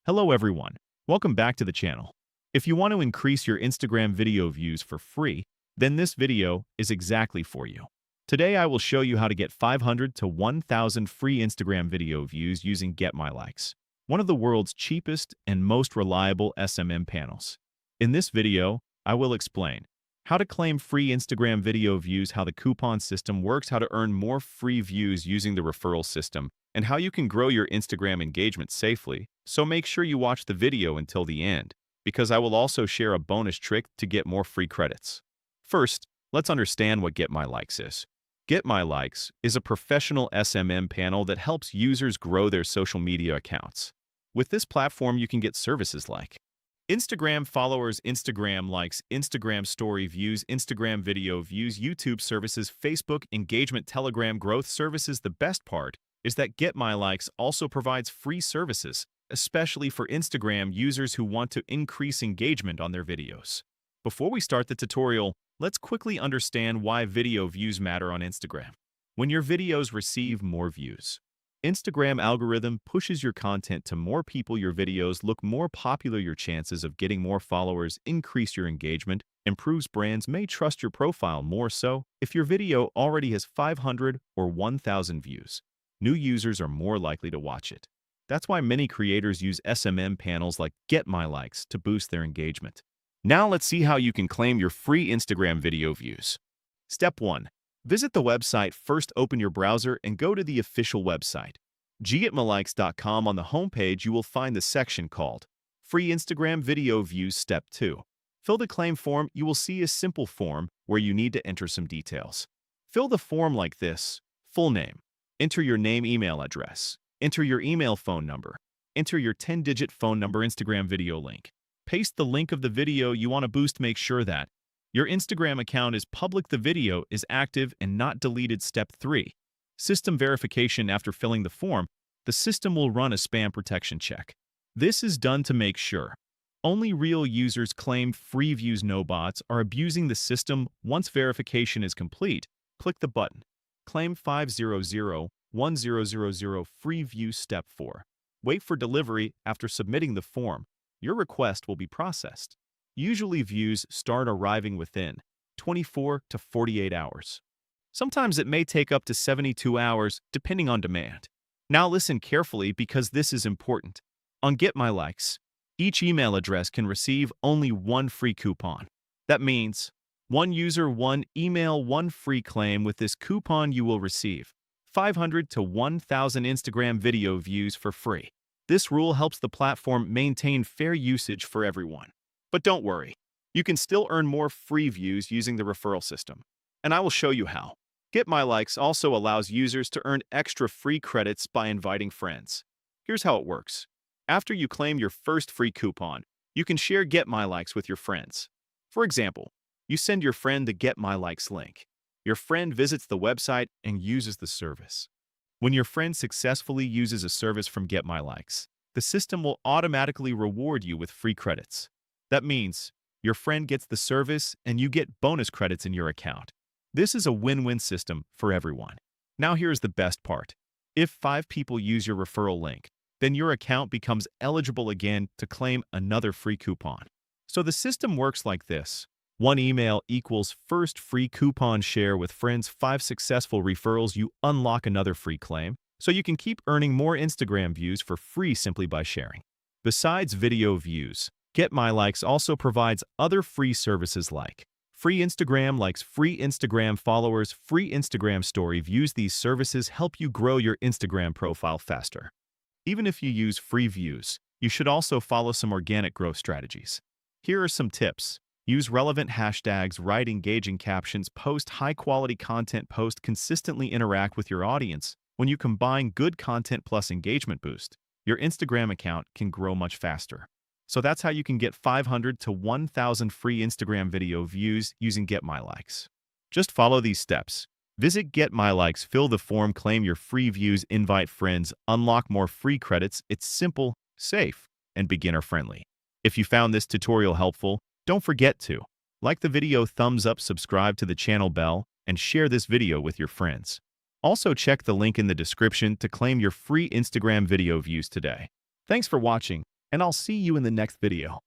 Hello everyone, welcome back to the channel. If you want to increase your Instagram video views for free, then this video is exactly for you. Today I will show you how to get 500 to 1,000 free Instagram video views using GetMyLikes, one of the world's cheapest and most reliable SMM panels. In this video, I will explain how to claim free Instagram video views, how the coupon system works, how to earn more free views using the referral system, and how you can grow your Instagram engagement safely. So make sure you watch the video until the end, because I will also share a bonus trick to get more free credits. First, let's understand what GetMyLikes is. GetMyLikes is a professional SMM panel that helps users grow their social media accounts. With this platform, you can get services like Instagram followers, Instagram likes, Instagram story views, Instagram video views, YouTube services, Facebook engagement, Telegram growth services. The best part is that GetMyLikes also provides free services, especially for Instagram users who want to increase engagement on their videos. Before we start the tutorial, let's quickly understand why video views matter on Instagram. When your videos receive more views, Instagram algorithm pushes your content to more people. Your videos look more popular. Your chances of getting more followers increase. Your engagement improves. Brands may trust your profile more so if your video already has 500 or 1,000 views. New users are more likely to watch it. That's why many creators use SMM panels like GetMyLikes to boost their engagement. Now let's see how you can claim your free Instagram video views. Step 1. Visit the website. First, open your browser and go to the official website. GetMyLikes.com. On the homepage, you will find the section called Free Instagram Video Views. Step 2. Fill the claim form. You will see a simple form where you need to enter some details. Fill the form like this. Full name. Enter your name, email address. Enter your email phone number. Enter your 10-digit phone number. Instagram video link. Paste the link of the video you want to boost. Make sure that your Instagram account is public, the video is active and not deleted. Step 3. System verification. After filling the form, the system will run a spam protection check. This is done to make sure only real users claim free views. No bots are abusing the system. Once verification is complete, click the button. Claim 500-1000 free views. Step 4. Wait for delivery. After submitting the form, your request will be processed. Usually views start arriving within 24 to 48 hours. Sometimes it may take up to 72 hours, depending on demand. Now listen carefully because this is important. On GetMyLikes, each email address can receive only one free coupon. That means one user, one email, one free claim. With this coupon, you will receive 500 to 1,000 Instagram video views for free. This rule helps the platform maintain fair usage for everyone. But don't worry, you can still earn more free views using the referral system. And I will show you how. GetMyLikes also allows users to earn extra free credits by inviting friends. Here's how it works. After you claim your first free coupon, you can share GetMyLikes with your friends. For example, you send your friend the GetMyLikes link. Your friend visits the website and uses the service. When your friend successfully uses a service from GetMyLikes, the system will automatically reward you with free credits. That means your friend gets the service and you get bonus credits in your account. This is a win-win system for everyone. Now here's the best part. If 5 people use your referral link, then your account becomes eligible again to claim another free coupon. So the system works like this. 1 email equals first free coupon. Share with friends. 5 successful referrals, you unlock another free claim, so you can keep earning more Instagram views for free simply by sharing. Besides video views, GetMyLikes also provides other free services like free Instagram likes, free Instagram followers, free Instagram story views. These services help you grow your Instagram profile faster. Even if you use free views, you should also follow some organic growth strategies. Here are some tips. Use relevant hashtags, write engaging captions, post high-quality content, consistently interact with your audience. When you combine good content plus engagement boost, your Instagram account can grow much faster. So that's how you can get 500 to 1,000 free Instagram video views using GetMyLikes. Just follow these steps. Visit GetMyLikes, fill the form, claim your free views, invite friends, unlock more free credits. It's simple, safe, and beginner-friendly. If you found this tutorial helpful, don't forget to like the video, thumbs up, subscribe to the channel bell, and share this video with your friends. Also check the link in the description to claim your free Instagram video views today. Thanks for watching. and I'll see you in the next video.